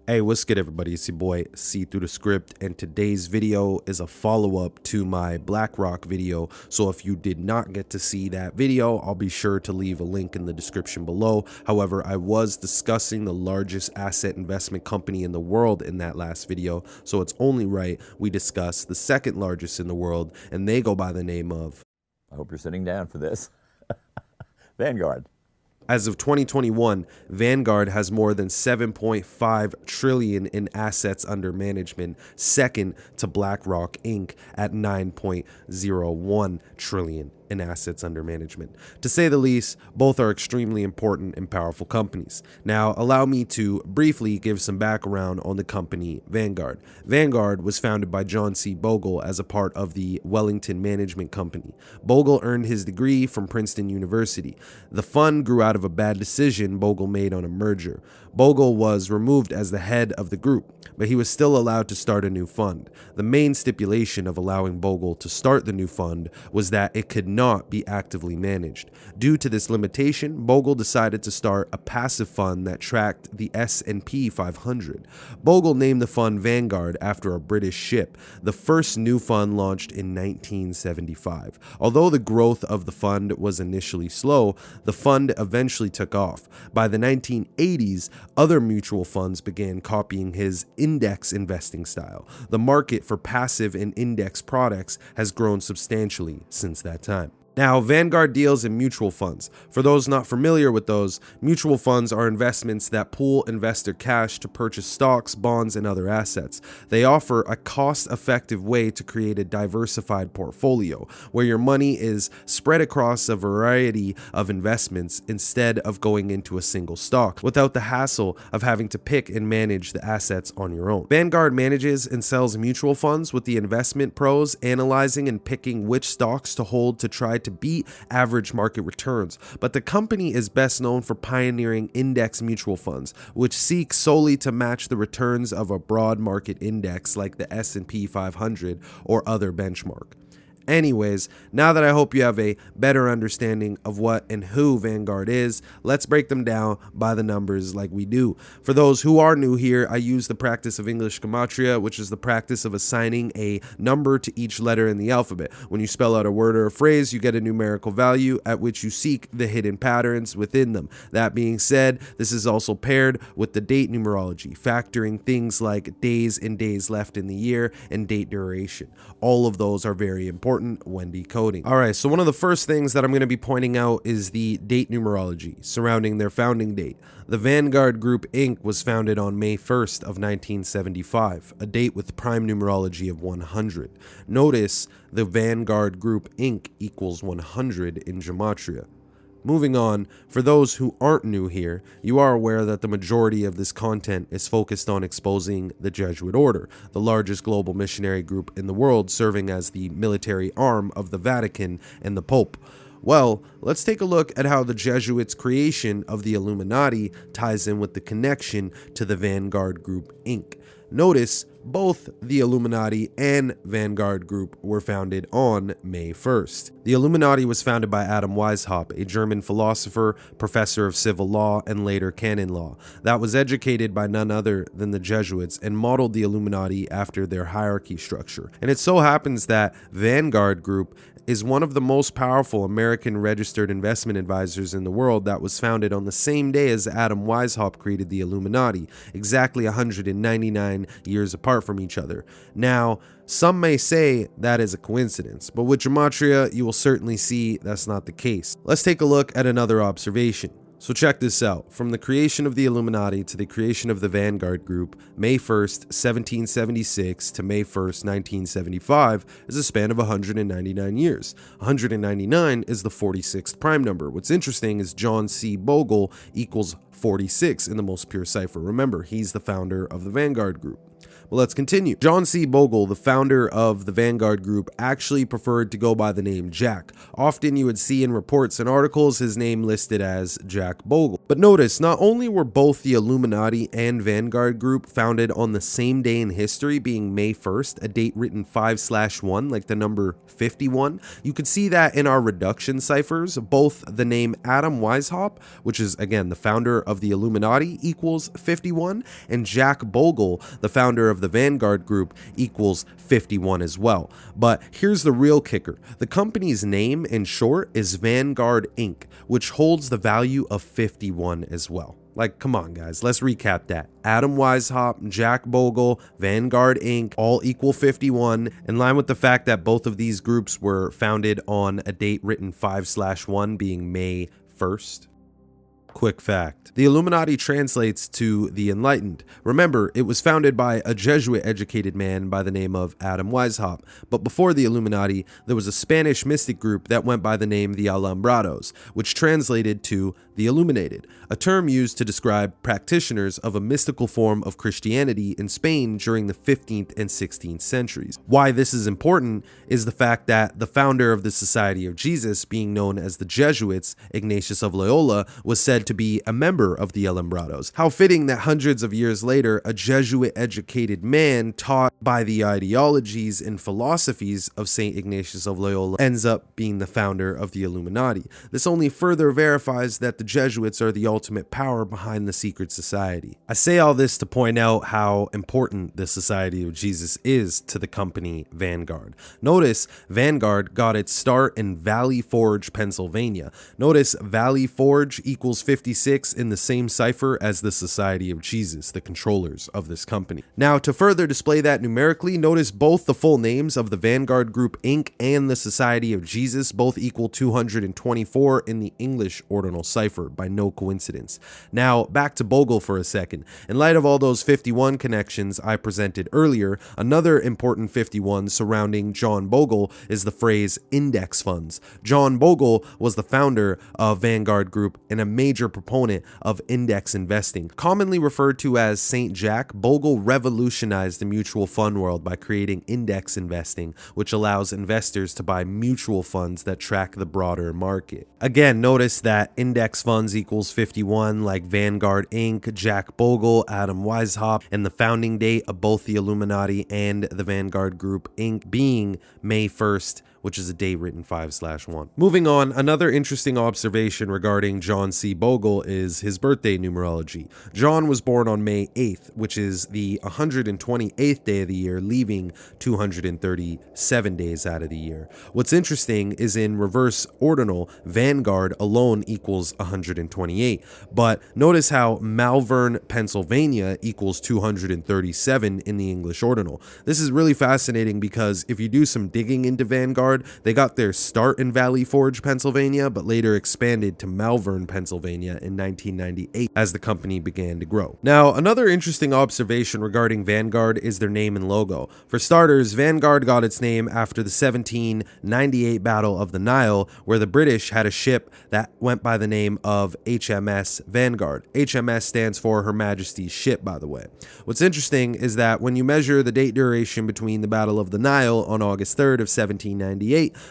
Hey, what's good, everybody? It's your boy C Through the Script, and today's video is a follow-up to my BlackRock video. So if you did not get to see that video, I'll be sure to leave a link in the description below. However, I was discussing the largest asset investment company in the world in that last video, so it's only right we discuss the second largest in the world, and they go by the name of... I hope you're sitting down for this. Vanguard. As of 2021, Vanguard has more than 7.5 trillion in assets under management, second to BlackRock Inc. at 9.01 trillion in assets under management. To say the least, both are extremely important and powerful companies. Now, allow me to briefly give some background on the company Vanguard. Vanguard was founded by John C. Bogle as a part of the Wellington Management Company. Bogle earned his degree from Princeton University. The fund grew out of a bad decision Bogle made on a merger. Bogle was removed as the head of the group, but he was still allowed to start a new fund. The main stipulation of allowing Bogle to start the new fund was that it could not be actively managed. Due to this limitation, Bogle decided to start a passive fund that tracked the S&P 500. Bogle named the fund Vanguard after a British ship. The first new fund launched in 1975. Although the growth of the fund was initially slow, the fund eventually took off. By the 1980s, other mutual funds began copying his index investing style. The market for passive and index products has grown substantially since that time. Now, Vanguard deals in mutual funds. For those not familiar with those, mutual funds are investments that pool investor cash to purchase stocks, bonds, and other assets. They offer a cost-effective way to create a diversified portfolio, where your money is spread across a variety of investments instead of going into a single stock, without the hassle of having to pick and manage the assets on your own. Vanguard manages and sells mutual funds with the investment pros analyzing and picking which stocks to hold to try to beat average market returns, but the company is best known for pioneering index mutual funds, which seek solely to match the returns of a broad market index like the S&P 500 or other benchmark. Anyways, now that I hope you have a better understanding of what and who Vanguard is, let's break them down by the numbers like we do. For those who are new here, I use the practice of English Gematria, which is the practice of assigning a number to each letter in the alphabet. When you spell out a word or a phrase, you get a numerical value at which you seek the hidden patterns within them. That being said, this is also paired with the date numerology, factoring things like days and days left in the year and date duration. All of those are very important when decoding. All right, so one of the first things that I'm going to be pointing out is the date numerology surrounding their founding date. The Vanguard Group Inc. was founded on May 1st of 1975, a date with prime numerology of 100. Notice the Vanguard Group Inc. equals 100 in Gematria. Moving on, for those who aren't new here, you are aware that the majority of this content is focused on exposing the Jesuit order, the largest global missionary group in the world, serving as the military arm of the Vatican and the Pope. Well, let's take a look at how the Jesuits' creation of the Illuminati ties in with the connection to the Vanguard Group Inc. Notice both the Illuminati and Vanguard Group were founded on May 1st. The Illuminati was founded by Adam Weishaupt, a German philosopher, professor of civil law, and later canon law, that was educated by none other than the Jesuits and modeled the Illuminati after their hierarchy structure. And it so happens that Vanguard Group is one of the most powerful American registered investment advisors in the world that was founded on the same day as Adam Weishaupt created the Illuminati, exactly 199 years apart from each other. Now, some may say that is a coincidence, but with Gematria, you will certainly see that's not the case. Let's take a look at another observation. So check this out. From the creation of the Illuminati to the creation of the Vanguard Group, May 1st, 1776 to May 1st, 1975 is a span of 199 years. 199 is the 46th prime number. What's interesting is John C. Bogle equals 46 in the most pure cipher. Remember, he's the founder of the Vanguard Group. But let's continue. John C. Bogle, the founder of the Vanguard Group, actually preferred to go by the name Jack. Often you would see in reports and articles his name listed as Jack Bogle. But notice, not only were both the Illuminati and Vanguard Group founded on the same day in history, being May 1st, a date written 5/1, like the number 51, you could see that in our reduction ciphers. Both the name Adam Weishaupt, which is again the founder of the Illuminati, equals 51, and Jack Bogle, the founder of the Vanguard Group, equals 51 as well. But here's the real kicker. The company's name in short is Vanguard Inc., which holds the value of 51 as well. Like, come on, guys, let's recap that. Adam Weishaupt, Jack Bogle, Vanguard Inc., all equal 51, in line with the fact that both of these groups were founded on a date written 5/1, being May 1st. Quick fact. The Illuminati translates to the Enlightened. Remember, it was founded by a Jesuit-educated man by the name of Adam Weishaupt. But before the Illuminati, there was a Spanish mystic group that went by the name the Alumbrados, which translated to the Illuminated, a term used to describe practitioners of a mystical form of Christianity in Spain during the 15th and 16th centuries. Why this is important is the fact that the founder of the Society of Jesus, being known as the Jesuits, Ignatius of Loyola, was said to be a member of the Alumbrados. How fitting that hundreds of years later, a Jesuit-educated man taught by the ideologies and philosophies of St. Ignatius of Loyola ends up being the founder of the Illuminati. This only further verifies that the Jesuits are the ultimate power behind the secret society. I say all this to point out how important the Society of Jesus is to the company Vanguard. Notice Vanguard got its start in Valley Forge, Pennsylvania. Notice Valley Forge equals 56 in the same cipher as the Society of Jesus, the controllers of this company. Now, to further display that numerically, notice both the full names of the Vanguard Group Inc. and the Society of Jesus both equal 224 in the English ordinal cipher, by no coincidence. Now, back to Bogle for a second. In light of all those 51 connections I presented earlier, another important 51 surrounding John Bogle is the phrase index funds. John Bogle was the founder of Vanguard Group and a major proponent of index investing. Commonly referred to as St. Jack, Bogle revolutionized the mutual fund world by creating index investing, which allows investors to buy mutual funds that track the broader market. Again, notice that index funds equals 51, like Vanguard Inc., Jack Bogle, Adam Weishaupt, and the founding date of both the Illuminati and the Vanguard Group Inc. being May 1st, which is a day written 5/1. Moving on, another interesting observation regarding John C. Bogle is his birthday numerology. John was born on May 8th, which is the 128th day of the year, leaving 237 days out of the year. What's interesting is in reverse ordinal, Vanguard alone equals 128, but notice how Malvern, Pennsylvania equals 237 in the English ordinal. This is really fascinating because if you do some digging into Vanguard, they got their start in Valley Forge, Pennsylvania, but later expanded to Malvern, Pennsylvania in 1998 as the company began to grow. Now, another interesting observation regarding Vanguard is their name and logo. For starters, Vanguard got its name after the 1798 Battle of the Nile, where the British had a ship that went by the name of HMS Vanguard. HMS stands for Her Majesty's ship, by the way. What's interesting is that when you measure the date duration between the Battle of the Nile on August 3rd of 1798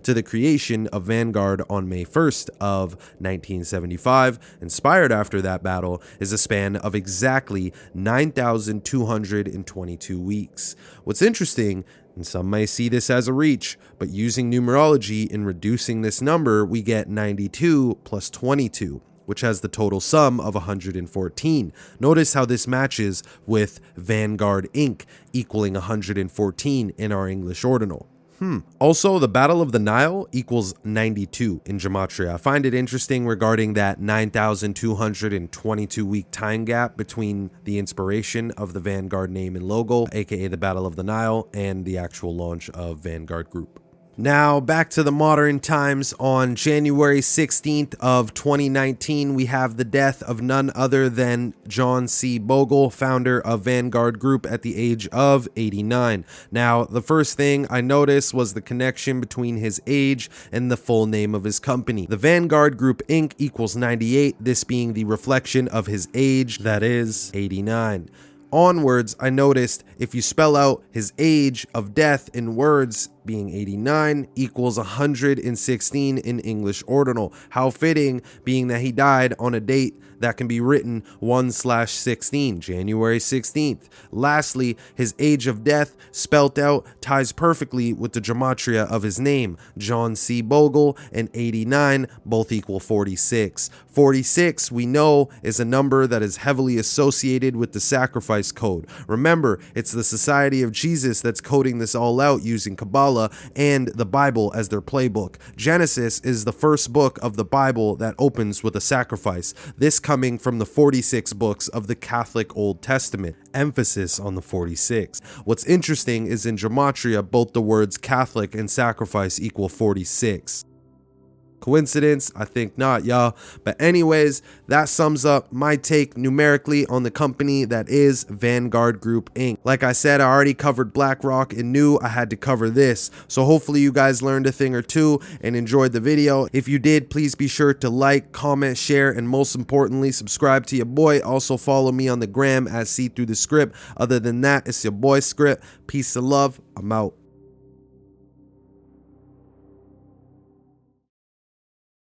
to the creation of Vanguard on May 1st of 1975, inspired after that battle, is a span of exactly 9,222 weeks. What's interesting, and some may see this as a reach, but using numerology in reducing this number, we get 92 plus 22, which has the total sum of 114. Notice how this matches with Vanguard Inc. equaling 114 in our English ordinal. Also, the Battle of the Nile equals 92 in Gematria. I find it interesting regarding that 9,222 week time gap between the inspiration of the Vanguard name and logo, aka the Battle of the Nile, and the actual launch of Vanguard Group. Now, back to the modern times. On January 16th of 2019, we have the death of none other than John C. Bogle, founder of Vanguard Group at the age of 89. Now, the first thing I noticed was the connection between his age and the full name of his company. The Vanguard Group Inc. equals 98, this being the reflection of his age, that is 89. onwards, I noticed if you spell out his age of death in words, being 89 equals 116 in English ordinal. How fitting, being that he died on a date that can be written 1/16, January 16th. Lastly, his age of death spelt out ties perfectly with the gematria of his name. John C. Bogle and 89 both equal 46. 46, we know, is a number that is heavily associated with the sacrifice code. Remember, it's the Society of Jesus that's coding this all out using Kabbalah and the Bible as their playbook. Genesis is the first book of the Bible that opens with a sacrifice, this coming from the 46 books of the Catholic Old Testament. Emphasis on the 46. What's interesting is in Gematria, both the words Catholic and sacrifice equal 46. Coincidence? I think not, y'all. But anyways, that sums up my take numerically on the company that is Vanguard Group Inc. Like I said, I already covered BlackRock and knew I had to cover this. So hopefully you guys learned a thing or two and enjoyed the video. If you did, please be sure to like, comment, share, and most importantly, subscribe to your boy. Also follow me on the gram as See Through the Script. Other than that, it's your boy Script. Peace and love. I'm out.